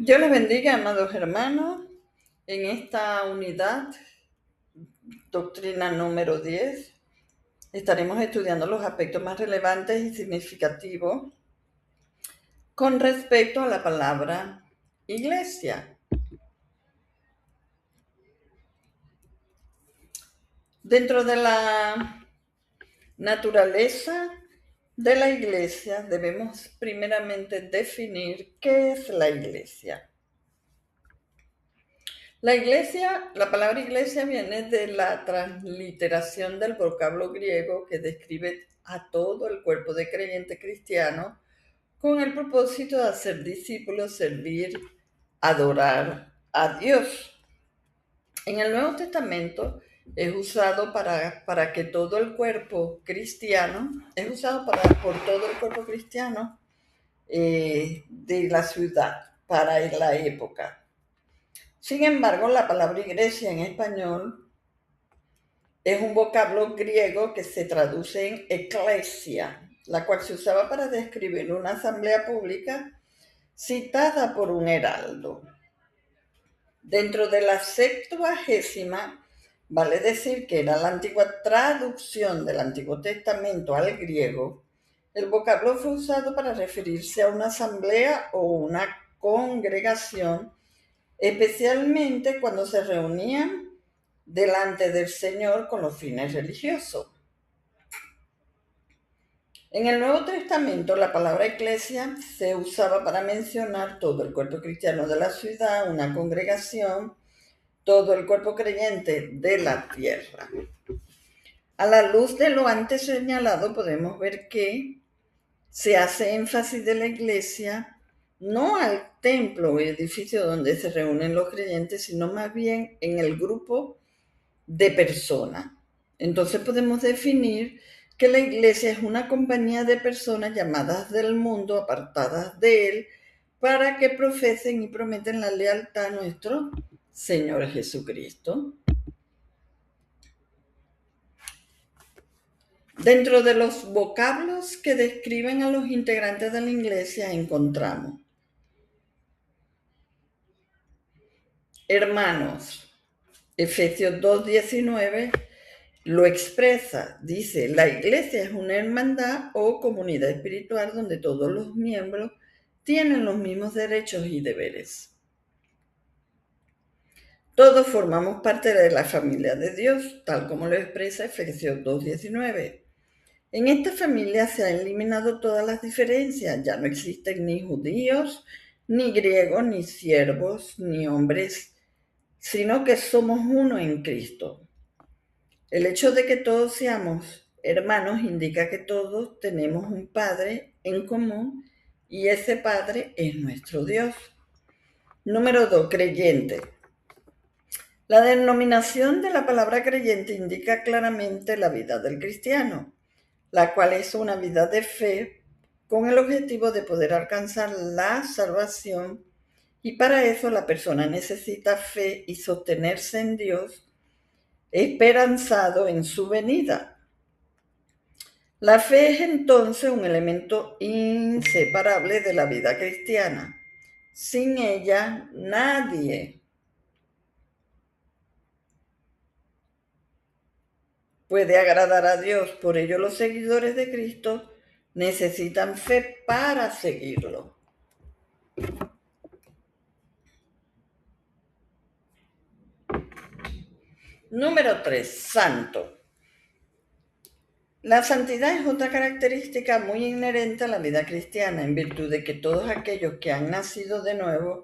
Dios les bendiga, amados hermanos, en esta unidad, doctrina número 10. Estaremos estudiando los aspectos más relevantes y significativos con respecto a la palabra iglesia. Dentro de la naturaleza de la iglesia, debemos primeramente definir qué es la iglesia. La palabra iglesia viene de la transliteración del vocablo griego que describe a todo el cuerpo de creyente cristiano con el propósito de hacer discípulos, servir, adorar a Dios. En el Nuevo Testamento es usado para que todo el cuerpo cristiano, por todo el cuerpo cristiano de la ciudad para la época. Sin embargo, la palabra iglesia en español es un vocablo griego que se traduce en eclesia, la cual se usaba para describir una asamblea pública citada por un heraldo. Dentro de la Septuagesima, vale decir que era la antigua traducción del Antiguo Testamento al griego, el vocablo fue usado para referirse a una asamblea o una congregación, especialmente cuando se reunían delante del Señor con los fines religiosos. En el Nuevo Testamento, la palabra iglesia se usaba para mencionar todo el cuerpo cristiano de la ciudad, una congregación, todo el cuerpo creyente de la tierra. A la luz de lo antes señalado, podemos ver que se hace énfasis de la iglesia no al templo o edificio donde se reúnen los creyentes, sino más bien en el grupo de personas. Entonces podemos definir que la iglesia es una compañía de personas llamadas del mundo, apartadas de él, para que profesen y prometen la lealtad a nuestro Señor Jesucristo. Dentro de los vocablos que describen a los integrantes de la iglesia encontramos hermanos. Efesios 2:19 lo expresa, dice, la iglesia es una hermandad o comunidad espiritual donde todos los miembros tienen los mismos derechos y deberes. Todos formamos parte de la familia de Dios, tal como lo expresa Efesios 2:19. En esta familia se han eliminado todas las diferencias, ya no existen ni judíos, ni griegos, ni siervos, ni hombres, sino que somos uno en Cristo. El hecho de que todos seamos hermanos indica que todos tenemos un Padre en común y ese Padre es nuestro Dios. Número 2, creyente. La denominación de la palabra creyente indica claramente la vida del cristiano, la cual es una vida de fe con el objetivo de poder alcanzar la salvación, y para eso la persona necesita fe y sostenerse en Dios, esperanzado en su venida. La fe es entonces un elemento inseparable de la vida cristiana. Sin ella, nadie puede agradar a Dios. Por ello, los seguidores de Cristo necesitan fe para seguirlo. Número 3, santo. La santidad es otra característica muy inherente a la vida cristiana, en virtud de que todos aquellos que han nacido de nuevo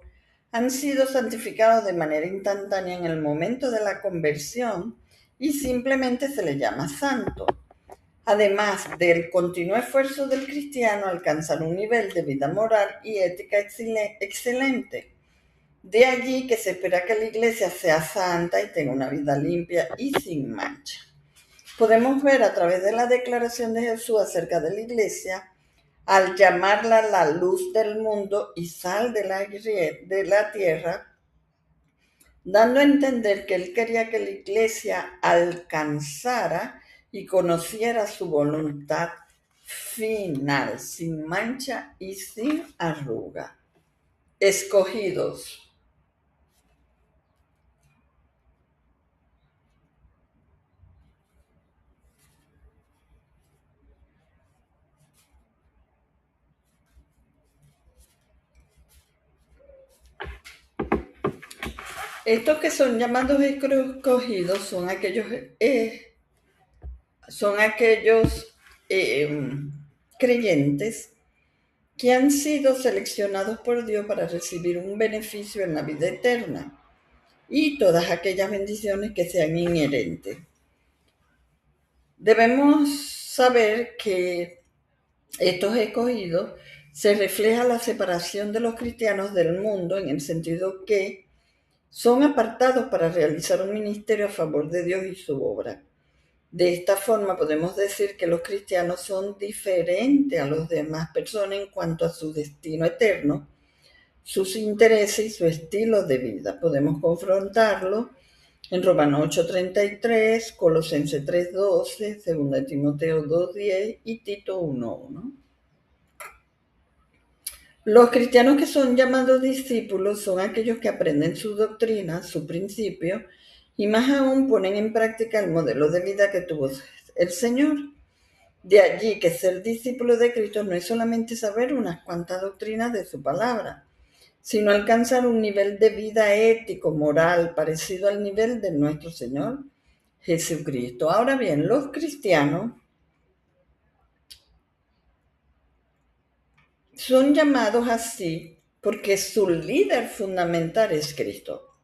han sido santificados de manera instantánea en el momento de la conversión y simplemente se les llama santo. Además del continuo esfuerzo del cristiano a alcanzar un nivel de vida moral y ética excelente. De allí que se espera que la iglesia sea santa y tenga una vida limpia y sin mancha. Podemos ver a través de la declaración de Jesús acerca de la iglesia, al llamarla la luz del mundo y sal de la tierra, dando a entender que él quería que la iglesia alcanzara y conociera su voluntad final, sin mancha y sin arruga. escogidos. Estos que son llamados escogidos son aquellos creyentes que han sido seleccionados por Dios para recibir un beneficio en la vida eterna y todas aquellas bendiciones que sean inherentes. Debemos saber que estos escogidos se refleja la separación de los cristianos del mundo en el sentido que son apartados para realizar un ministerio a favor de Dios y su obra. De esta forma podemos decir que los cristianos son diferentes a las demás personas en cuanto a su destino eterno, sus intereses y su estilo de vida. Podemos confrontarlo en Romanos 8:33, Colosenses 3:12, 2 Timoteo 2:10 y Tito 1:1. Los cristianos que son llamados discípulos son aquellos que aprenden su doctrina, su principio, y más aún ponen en práctica el modelo de vida que tuvo el Señor. De allí que ser discípulo de Cristo no es solamente saber unas cuantas doctrinas de su palabra, sino alcanzar un nivel de vida ético, moral, parecido al nivel de nuestro Señor Jesucristo. Ahora bien, los cristianos son llamados así porque su líder fundamental es Cristo,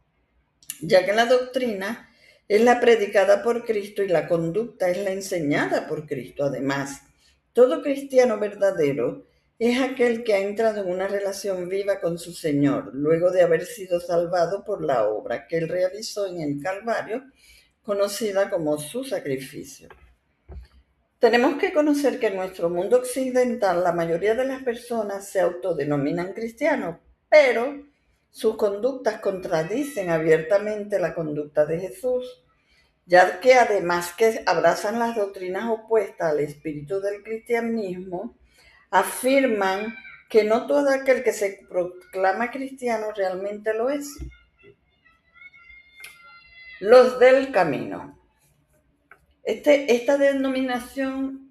ya que la doctrina es la predicada por Cristo y la conducta es la enseñada por Cristo. Además, todo cristiano verdadero es aquel que ha entrado en una relación viva con su Señor, luego de haber sido salvado por la obra que Él realizó en el Calvario, conocida como su sacrificio. Tenemos que conocer que en nuestro mundo occidental la mayoría de las personas se autodenominan cristianos, pero sus conductas contradicen abiertamente la conducta de Jesús, ya que además que abrazan las doctrinas opuestas al espíritu del cristianismo, afirman que no todo aquel que se proclama cristiano realmente lo es. Los del camino. Esta denominación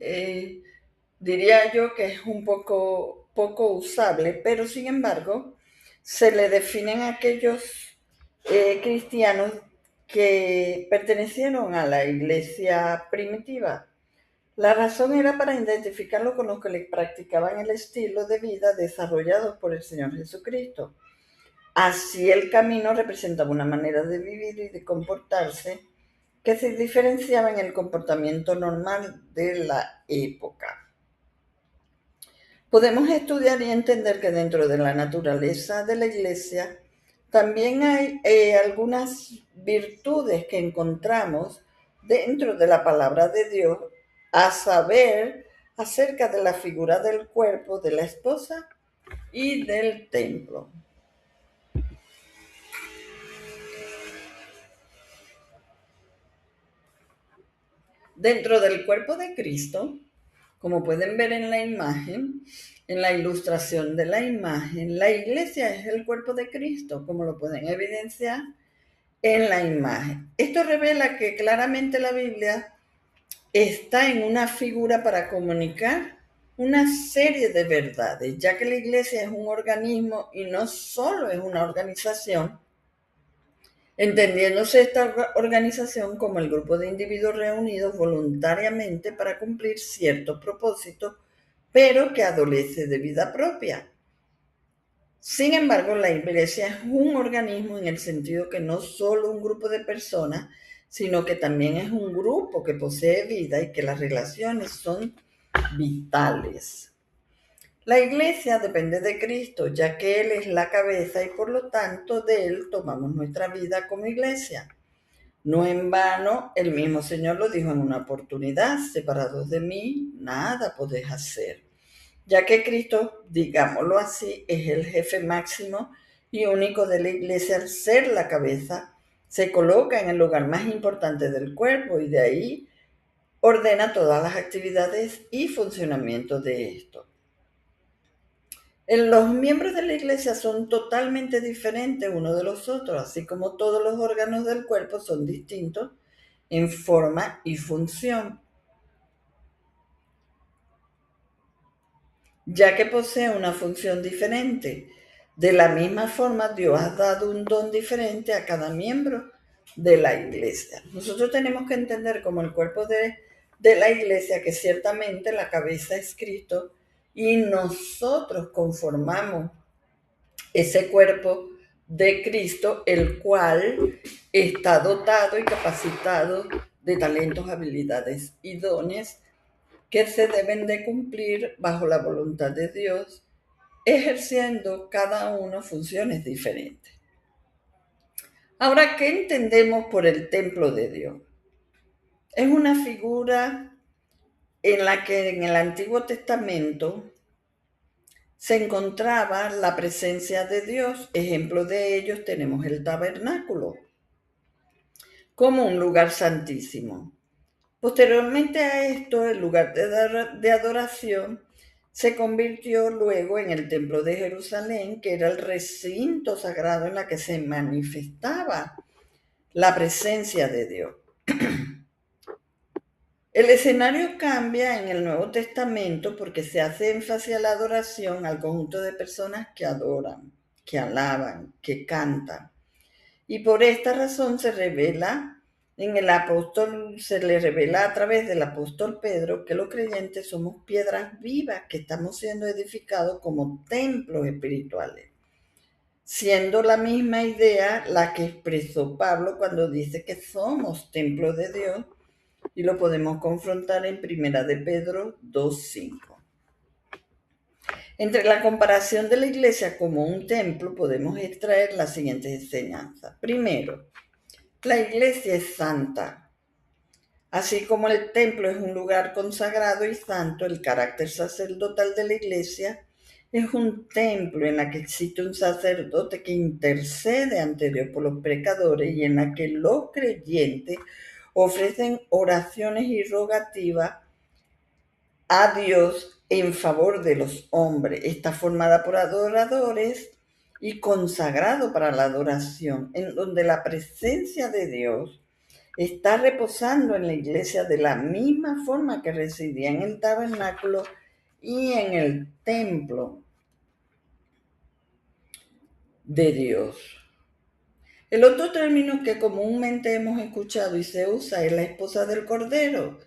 diría yo que es un poco usable, pero sin embargo se le definen a aquellos cristianos que pertenecieron a la iglesia primitiva. La razón era para identificarlo con los que le practicaban el estilo de vida desarrollado por el Señor Jesucristo. Así el camino representaba una manera de vivir y de comportarse que se diferenciaba en el comportamiento normal de la época. Podemos estudiar y entender que dentro de la naturaleza de la iglesia también hay algunas virtudes que encontramos dentro de la palabra de Dios, a saber, acerca de la figura del cuerpo de la esposa y del templo. Dentro del cuerpo de Cristo, como pueden ver en la imagen, en la ilustración de la imagen, la iglesia es el cuerpo de Cristo, como lo pueden evidenciar en la imagen. Esto revela que claramente la Biblia está en una figura para comunicar una serie de verdades, ya que la iglesia es un organismo y no solo es una organización, entendiéndose esta organización como el grupo de individuos reunidos voluntariamente para cumplir ciertos propósitos, pero que adolece de vida propia. Sin embargo, la iglesia es un organismo en el sentido que no solo un grupo de personas, sino que también es un grupo que posee vida y que las relaciones son vitales. La iglesia depende de Cristo, ya que Él es la cabeza y por lo tanto de Él tomamos nuestra vida como iglesia. No en vano, el mismo Señor lo dijo en una oportunidad: separados de mí, nada podéis hacer. Ya que Cristo, digámoslo así, es el jefe máximo y único de la iglesia, al ser la cabeza, se coloca en el lugar más importante del cuerpo y de ahí ordena todas las actividades y funcionamiento de esto. Los miembros de la iglesia son totalmente diferentes unos de los otros, así como todos los órganos del cuerpo son distintos en forma y función. Ya que posee una función diferente. De la misma forma, Dios ha dado un don diferente a cada miembro de la iglesia. Nosotros tenemos que entender como el cuerpo de la iglesia que ciertamente la cabeza es Cristo y nosotros conformamos ese cuerpo de Cristo, el cual está dotado y capacitado de talentos, habilidades y dones que se deben de cumplir bajo la voluntad de Dios, ejerciendo cada uno funciones diferentes. Ahora, ¿qué entendemos por el templo de Dios? Es una figura en la que en el Antiguo Testamento se encontraba la presencia de Dios. Ejemplo de ellos tenemos el tabernáculo como un lugar santísimo. Posteriormente a esto, el lugar de adoración se convirtió luego en el Templo de Jerusalén, que era el recinto sagrado en la que se manifestaba la presencia de Dios. El escenario cambia en el Nuevo Testamento porque se hace énfasis a la adoración al conjunto de personas que adoran, que alaban, que cantan. Y por esta razón se le revela a través del apóstol Pedro que los creyentes somos piedras vivas que estamos siendo edificados como templos espirituales, siendo la misma idea la que expresó Pablo cuando dice que somos templos de Dios, y lo podemos confrontar en Primera de Pedro 2:5. Entre la comparación de la iglesia como un templo podemos extraer las siguientes enseñanzas. Primero, la iglesia es santa. Así como el templo es un lugar consagrado y santo, el carácter sacerdotal de la iglesia es un templo en la que existe un sacerdote que intercede ante Dios por los pecadores y en la que los creyentes ofrecen oraciones y rogativas a Dios en favor de los hombres. Está formada por adoradores y consagrado para la adoración, en donde la presencia de Dios está reposando en la iglesia de la misma forma que residía en el tabernáculo y en el templo de Dios. El otro término que comúnmente hemos escuchado y se usa es la esposa del Cordero,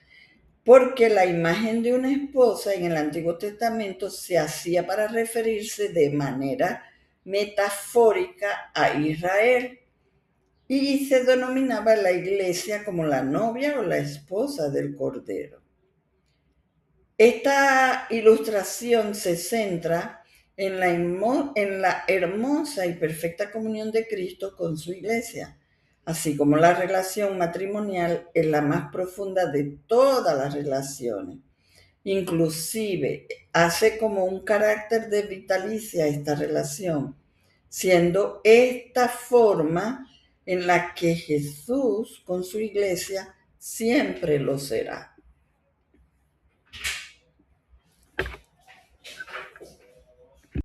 porque la imagen de una esposa en el Antiguo Testamento se hacía para referirse de manera metafórica a Israel y se denominaba la iglesia como la novia o la esposa del Cordero. Esta ilustración se centra en la hermosa y perfecta comunión de Cristo con su iglesia, así como la relación matrimonial es la más profunda de todas las relaciones. Inclusive hace como un carácter de vitalicia esta relación, siendo esta forma en la que Jesús con su iglesia siempre lo será.